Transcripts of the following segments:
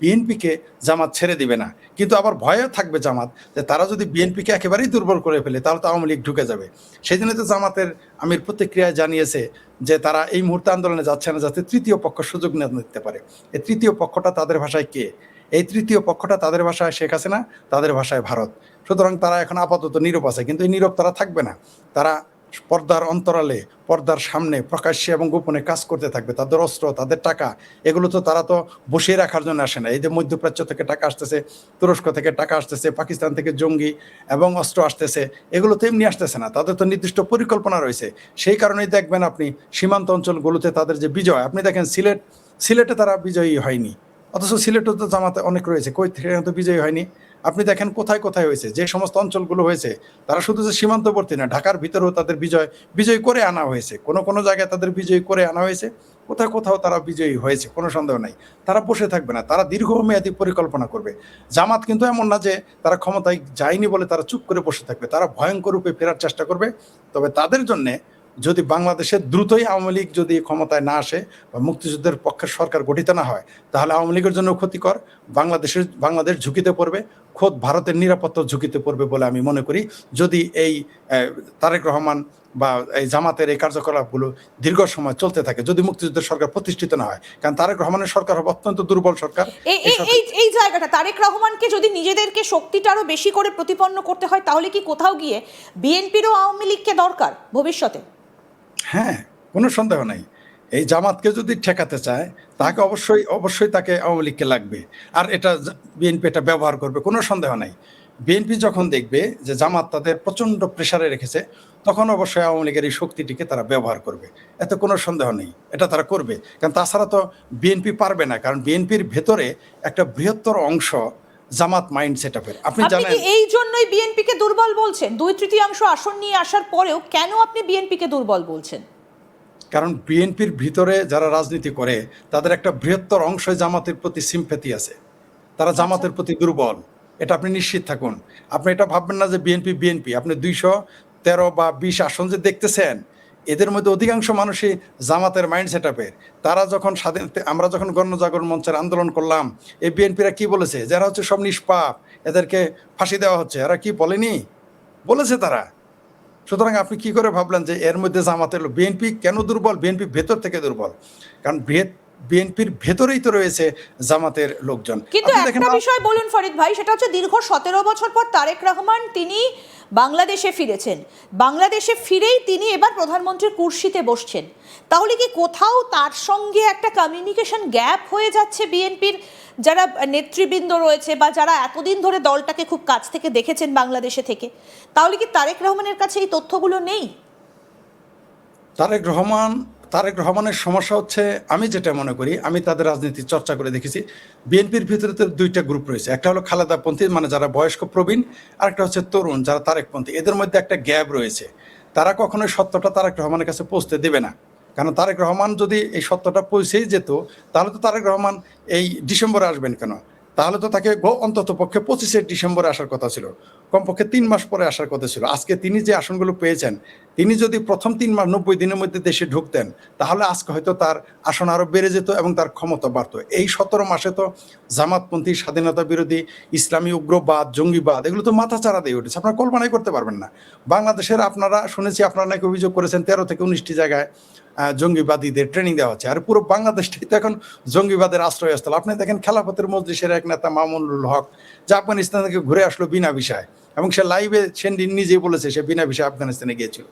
বিএনপিকে জামাত ছেড়ে দিবে না, কিন্তু আবার ভয়ও থাকবে জামাত যে তারা যদি বিএনপিকে একেবারেই দুর্বল করে ফেলে তাহলে তো আওয়ামী লীগ ঢুকে যাবে। সেই জন্য তো জামাতের আমির প্রতিক্রিয়ায় জানিয়েছে যে তারা এই মুহূর্তে আন্দোলনে যাচ্ছে না যাতে তৃতীয় পক্ষ সুযোগ না নিতে পারে। এই তৃতীয় পক্ষটা তাদের ভাষায় কে? এই তৃতীয় পক্ষটা তাদের ভাষায় শেখ হাসিনা, তাদের ভাষায় ভারত। সুতরাং তারা এখন আপাতত নীরব আছে, কিন্তু এই নীরব তারা থাকবে না। তারা পর্দার অন্তরালে, পর্দার সামনে প্রকাশ্যে এবং গোপনে কাজ করতে থাকবে। তাদের অস্ত্র, তাদের টাকা, এগুলো তো তারা তো বসিয়ে রাখার জন্য আসে না। এই যে মধ্যপ্রাচ্য থেকে টাকা আসতেছে, তুরস্ক থেকে টাকা আসতেছে, পাকিস্তান থেকে জঙ্গি এবং অস্ত্র আসতেছে, এগুলো তো এমনি আসতেছে না, তাদের তো নির্দিষ্ট পরিকল্পনা রয়েছে। সেই কারণেই দেখবেন আপনি সীমান্ত অঞ্চলগুলোতে তাদের যে বিজয়, আপনি দেখেন সিলেটে তারা বিজয়ী হয়নি, অথচ সিলেটও তো জামাতে অনেক রয়েছে, কই থেকে তো বিজয়ী হয়নি। আপনি দেখেন কোথায় কোথায় হয়েছে, যে সমস্ত অঞ্চলগুলো হয়েছে, তারা শুধু যে সীমান্তবর্তী না, ঢাকার ভিতরেও তাদের বিজয় করে আনা হয়েছে। কোনো কোনো জায়গায় তাদের বিজয়ী করে আনা হয়েছে, কোথাও কোথাও তারা বিজয়ী হয়েছে, কোনো সন্দেহ নাই। তারা বসে থাকবে না, তারা দীর্ঘমেয়াদী পরিকল্পনা করবে। জামাত কিন্তু এমন না যে তারা ক্ষমতায় যায়নি বলে তারা চুপ করে বসে থাকবে, তারা ভয়ঙ্কর রূপে ফেরার চেষ্টা করবে। তবে তাদের জন্যে যদি বাংলাদেশে দ্রুতই আওয়ামী লীগ যদি ক্ষমতায় না আসে বা মুক্তিযুদ্ধের পক্ষের সরকার গঠিত না হয়, তাহলে আওয়ামী লীগের জন্য ক্ষতিকর, বাংলাদেশ ঝুঁকিতে পড়বে, খোদ ভারতের নিরাপত্তা ঝুঁকিতে পড়বে বলে আমি মনে করি। যদি এই তারেক রহমান বা এই জামাতের এই কার্যকলাপগুলো দীর্ঘ সময় চলতে থাকে, যদি মুক্তিযুদ্ধের সরকার প্রতিষ্ঠিত না হয়, কারণ তারেক রহমানের সরকার হবে অত্যন্ত দুর্বল সরকার। এই জায়গাটা তারেক রহমানকে যদি নিজেদেরকে শক্তিটা আরো বেশি করে প্রতিপন্ন করতে হয়, তাহলে কি কোথাও গিয়ে বিএনপিরও আওয়ামী লীগকে দরকার ভবিষ্যতে? হ্যাঁ, কোনো সন্দেহ নাই। এই জামাতকে যদি ঠেকাতে চায়, তাকে অবশ্যই তাকে আওয়ামী লীগকে লাগবে। আর এটা বিএনপি এটা ব্যবহার করবে, কোনো সন্দেহ নাই। বিএনপি যখন দেখবে যে জামাত তাদের প্রচণ্ড প্রেসারে রেখেছে, তখন অবশ্যই আওয়ামী লীগের এই শক্তিটিকে তারা ব্যবহার করবে, এতে কোনো সন্দেহ নেই, এটা তারা করবে। কারণ তাছাড়া তো বিএনপি পারবে না, কারণ বিএনপির ভেতরে একটা বৃহত্তর অংশ জামাত মাইন্ড সেটআপের। আপনি জানেন এই জন্যই বিএনপিকে দুর্বল বলছেন? 2/3 আসন নিয়ে আসার পরেও কেন আপনি বিএনপিকে দুর্বল বলছেন? কারণ বিএনপির ভিতরে যারা রাজনীতি করে তাদের একটা বৃহত্তর অংশ জামাতের প্রতি সিম্প্যাথি আছে, তারা জামাতের প্রতি দুর্বল, এটা আপনি নিশ্চিত থাকুন। আপনি এটা ভাববেন না যে বিএনপি আপনি 213 বা 20 আসন যে দেখতেছেন, এদের মধ্যে অধিকাংশ মানুষই জামাতের মাইন্ড সেটআপের। তারা যখন আমরা যখন গণজাগরণ মঞ্চের আন্দোলন করলাম, এই বিএনপিরা কি বলেছে? যারা হচ্ছে সব নিষ্পাপ, এদেরকে ফাঁসি দেওয়া হচ্ছে, এরা কি বলেনি? বলেছে তারা। সুতরাং আপনি কি করে ভাবলেন যে এর মধ্যে জামাতের লোক? বিএনপি কেন দুর্বল? বিএনপি ভেতর থেকে দুর্বল, কারণ বিএনপির ভেতরেই তো রয়েছে জামাতের লোকজন। কিন্তু একটা বিষয় বলুন ফরিদ ভাই, সেটা হচ্ছে দীর্ঘ 17 বছর পর তারেক রহমান তিনি বাংলাদেশে ফিরেছেন, বাংলাদেশে ফিরেই তিনি এবার প্রধানমন্ত্রীর কুর্সিতে বসছেন। তাহলে কি কোথাও তার সঙ্গে একটা কমিউনিকেশন গ্যাপ হয়ে যাচ্ছে বিএনপির যারা নেতৃবৃন্দ রয়েছে বা যারা এতদিন ধরে দলটাকে খুব কাছ থেকে দেখেছেন বাংলাদেশে থেকে? তাহলে কি তারেক রহমানের কাছে এই তথ্যগুলো নেই? তারেক রহমানের সমস্যা হচ্ছে, আমি যেটা মনে করি, আমি তাদের রাজনীতি চর্চা করে দেখেছি, বিএনপির ভিতরে তো দুইটা গ্রুপ রয়েছে, একটা হলো খালেদাপন্থী, মানে যারা বয়স্ক প্রবীণ, আর একটা হচ্ছে তরুণ যারা তারেকপন্থী। এদের মধ্যে একটা গ্যাপ রয়েছে, তারা কখনোই সত্যটা তারেক রহমানের কাছে পৌঁছতে দেবে না। কারণ তারেক রহমান যদি এই সত্যটা পৌঁছেই যেত, তাহলে তো তারেক রহমান এই ডিসেম্বরে আসবেন কেন? তাহলে তো তাকে অন্তত পক্ষে 25শে ডিসেম্বরে আসার কথা ছিল, কমপক্ষে 3 মাস পরে আসার কথা ছিল। আজকে তিনি যে আসনগুলো পেয়েছেন, তিনি যদি প্রথম 3 মাস 90 দিনের মধ্যে দেশে ঢুকতেন, তাহলে আজকে হয়তো তার আসন আরও বেড়ে যেত এবং তার ক্ষমতা বাড়তো। এই 17 মাসে তো জামাতপন্থী, স্বাধীনতা বিরোধী, ইসলামী উগ্রবাদ, জঙ্গিবাদ, এগুলো তো মাথাচাড়া দিয়ে উঠেছে, আপনারা কল্পনাই করতে পারবেন না। বাংলাদেশের আপনারা শুনেছি, আপনারা নাকি অভিযোগ করেছেন 13 থেকে 19টি জায়গায় জঙ্গিবাদীদের ট্রেনিং দেওয়া হচ্ছে, আর পুরো বাংলাদেশটাই তো এখন জঙ্গিবাদের আশ্রয়স্থল। আপনি দেখেন খেলাফতের মজলিসের এক নেতা মামুনুল হক, যে আফগানিস্তান থেকে ঘুরে আসলো বিনা ভিসায়, এবং সে লাইভে সেদিন নিজেই বলেছে সে বিনা ভিসায় আফগানিস্তানে গিয়েছিল।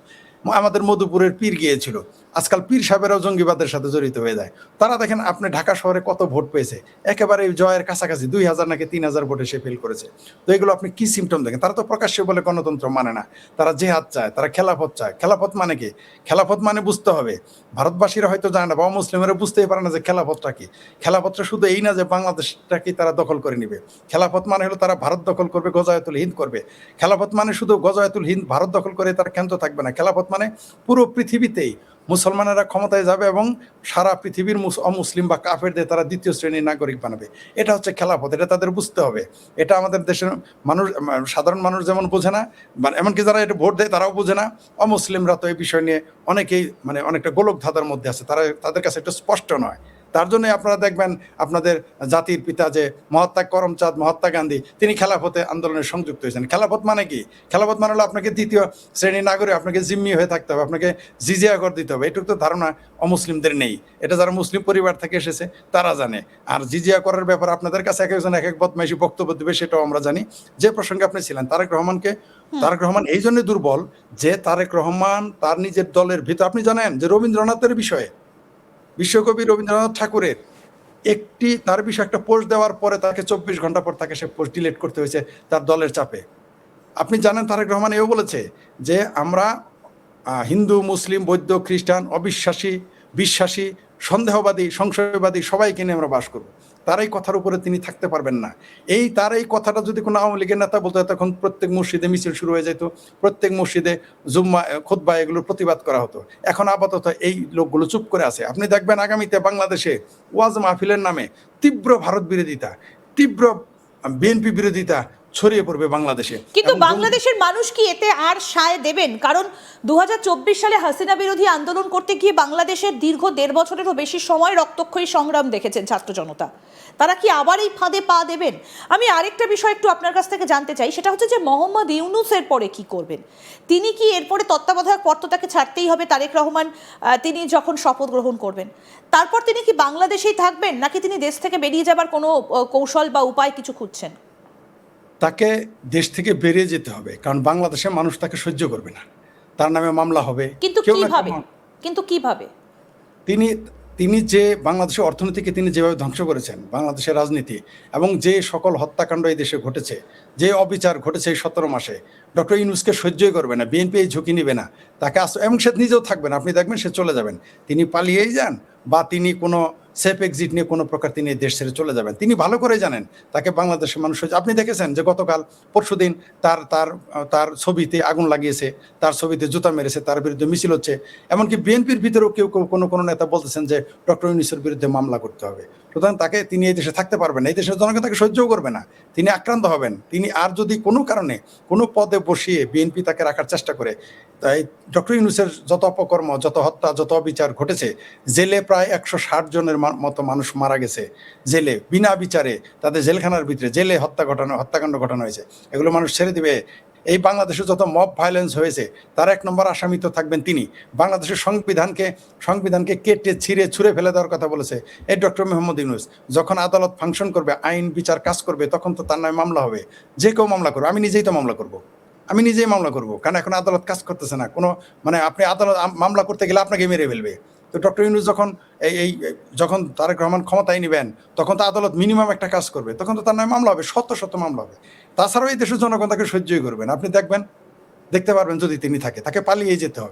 আমাদের মধুপুরের পীর গিয়েছিল। আজকাল পীর সাহেবেরাও জঙ্গিবাদের সাথে জড়িত হয়ে যায়। তারা দেখেন আপনি ঢাকা শহরে কত ভোট পেয়েছে, একেবারে জয়ের কাছাকাছি, 2000 নাকি 3000 ভোটে সে ফেল করেছে। তো এগুলো আপনি কি সিমটম দেখেন? তারা তো প্রকাশ্যে বলে গণতন্ত্র মানে না, তারা জেহাদ চায়, তারা খেলাফত চায়। খেলাফত মানে কি? খেলাফত মানে বুঝতে হবে, ভারতবাসীরা হয়তো জানে না, বা মুসলিমেরা বুঝতেই পারে না যে খেলাফতটা কি। খেলাফতটা শুধু এই না যে বাংলাদেশটাকে তারা দখল করে নিবে। খেলাফত মানে হলো তারা ভারত দখল করবে, গজায়াতুল হিন্দ করবে। খেলাফত মানে শুধু গজায়াতুল হিন্দ ভারত দখল করে তারা ক্ষান্ত থাকবে না। খেলাফত মানে পুরো পৃথিবীতেই মুসলমানেরা ক্ষমতায় যাবে এবং সারা পৃথিবীর অমুসলিম বা কাফেরদের তারা দ্বিতীয় শ্রেণীর নাগরিক বানাবে। এটা হচ্ছে খেলাফত, এটা তাদের বুঝতে হবে। এটা আমাদের দেশের মানুষ, সাধারণ মানুষ যেমন বোঝে না, এমনকি যারা এটা ভোট দেয় তারাও বোঝে না। অমুসলিমরা তো এই বিষয় নিয়ে অনেকেই অনেকটা গোলক ধাঁধার মধ্যে আছে, তাদের কাছে এটা স্পষ্ট নয়। তার জন্য আপনারা দেখবেন আপনাদের জাতির পিতা যে মহাত্মা করমচাঁদ মহাত্মা গান্ধী তিনি খেলাফতে আন্দোলনে সংযুক্ত হয়েছেন। খেলাফত মানে কি? খেলাফত মানে হলো আপনাকে দ্বিতীয় শ্রেণীর নাগরিক, আপনাকে জিম্মি হয়ে থাকতে হবে, আপনাকে জিজিয়া কর দিতে হবে। এটুকু তো ধারণা অমুসলিমদের নেই। এটা যারা মুসলিম পরিবার থেকে এসেছে তারা জানে। আর জিজিয়া করার ব্যাপারে আপনাদের কাছে এক একজন এক এক বদমাইশি বক্তব্য দেবে, সেটাও আমরা জানি। যে প্রসঙ্গে আপনি ছিলেন তারেক রহমান এই জন্য দুর্বল যে তারেক রহমান তার নিজের দলের ভিতর, আপনি জানেন যে রবীন্দ্রনাথের বিষয়ে, বিশ্বকবি রবীন্দ্রনাথ ঠাকুরের তার বিষয়ে একটা পোস্ট দেওয়ার পরে তাকে 24 ঘন্টা পর তাকে সে পোস্ট ডিলিট করতে হয়েছে তার দলের চাপে। আপনি জানেন তারেক রহমান এও বলেছে যে আমরা হিন্দু, মুসলিম, বৌদ্ধ, খ্রিস্টান, অবিশ্বাসী, বিশ্বাসী, সন্দেহবাদী, সংশয়বাদী সবাইকে নিয়ে আমরা বাস করব। তার এই কথার উপরে তিনি থাকতে পারবেন না। তার এই কথাটা যদি কোনো আওয়ামী লীগের নেতা বলতো, তখন প্রত্যেক মসজিদে মিছিল শুরু হয়ে যেত, প্রত্যেক মসজিদে জুম্মা, খুতবা এগুলোর প্রতিবাদ করা হতো। এখন আপাতত এই লোকগুলো চুপ করে আছে। আপনি দেখবেন আগামীতে বাংলাদেশে ওয়াজ মাহফিলের নামে তীব্র ভারত বিরোধিতা, তীব্র বিএনপি বিরোধিতা ছড়িয়ে পড়বে বাংলাদেশে। কিন্তু বাংলাদেশের মানুষ কি এতে আর সায় দেবেন? কারণ 2024 সালে হাসিনা বিরোধী আন্দোলন করতে গিয়ে বাংলাদেশের দীর্ঘ 1.5 বছরেরও বেশি সময় রক্তক্ষয়ী সংগ্রাম দেখেছেন ছাত্র জনতা। তারা কি আবার এই ফাঁদে পা দেবেন? আমি আরেকটা বিষয় একটু আপনার কাছ থেকে জানতে চাই, সেটা হচ্ছে যে মোহাম্মদ ইউনূসের পরে কি করবেন? তিনি কি এরপরে তত্ত্বাবধায়ক পদ তো তাকে ছাড়তেই হবে, তারেক রহমান তিনি যখন শপথ গ্রহণ করবেন তারপর তিনি কি বাংলাদেশেই থাকবেন, নাকি তিনি দেশ থেকে বেরিয়ে যাবার কোনো কৌশল বা উপায় কিছু খুঁজছেন? তাকে দেশ থেকে বেরিয়ে যেতে হবে, কারণ বাংলাদেশের মানুষ তাকে সহ্য করবে না। তার নামে মামলা হবে। কিন্তু কিভাবে তিনি যে বাংলাদেশের অর্থনীতিকে তিনি যেভাবে ধ্বংস করেছেন, বাংলাদেশের রাজনীতি এবং যে সকল হত্যাকাণ্ড এই দেশে ঘটেছে, যে অবিচার ঘটেছে এই 17 মাসে, ডক্টর ইউনূসকে সহ্যই করবে না, বিএনপি এই ঝুঁকি নেবে না তাকে, এবং সে নিজেও থাকবেন। আপনি দেখবেন সে চলে যাবেন, তিনি পালিয়েই যান বা তিনি কোনো সেফ এক্সিট নিয়ে কোনো প্রকার তিনি দেশ ছেড়ে চলে যাবেন। তিনি ভালো করে জানেন তাকে বাংলাদেশের মানুষ, আপনি দেখেছেন যে গতকাল পরশুদিন তার ছবিতে আগুন লাগিয়েছে, তার ছবিতে জুতা মেরেছে, তার বিরুদ্ধে মিছিল হচ্ছে। এমনকি বিএনপির ভিতরেও কেউ কোনো নেতা বলতেছেন যে ডক্টর ইউনূসের বিরুদ্ধে মামলা করতে হবে। সুতরাং তিনি এই দেশে থাকতে পারবেন না, এই দেশের জনগণ তাকে সহ্যও করবে না, তিনি আক্রান্ত হবেন। তিনি আর যদি কোনো কারণে কোনো পদে বসিয়ে বিএনপি তাকে রাখার চেষ্টা করে, তাই ডক্টর ইউনূসের যত অপকর্ম, যত হত্যা, যত অবিচার ঘটেছে, জেলে প্রায় 160 জনের মতো মানুষ মারা গেছে, জেলে বিনা বিচারে তাদের জেলখানার ভিতরে জেলে হত্যাকাণ্ড ঘটানো হয়েছে, এগুলো মানুষ ছেড়ে দিবে? এই বাংলাদেশে যত মব ভায়োলেন্স হয়েছে তার 1 নম্বর আসামি তো থাকবেন তিনি। বাংলাদেশের সংবিধানকে কেটে ছুঁড়ে ফেলে দেওয়ার কথা বলেছে এই ডক্টর মোহাম্মদ ইউনূস। যখন আদালত ফাংশন করবে, আইন বিচার কাজ করবে, তখন তো তার নামে মামলা হবে। যে কেউ মামলা করবে, আমি নিজেই মামলা করবো, কারণ এখন আদালত কাজ করতেছে না। আপনি আদালত মামলা করতে গেলে আপনাকে মেরে ফেলবে। তো ডক্টর ইউনূস যখন তারেক রহমান ক্ষমতায় নেবেন, তখন তো আদালত মিনিমাম একটা কাজ করবে, তখন তো তার নামে মামলা হবে, শত মামলা হবে। তাছাড়াও এই দেশের জনগণ তাকে সহ্যই করবেন। আপনি দেখতে পারবেন যদি তিনি তাকে পালিয়ে যেতে হবে।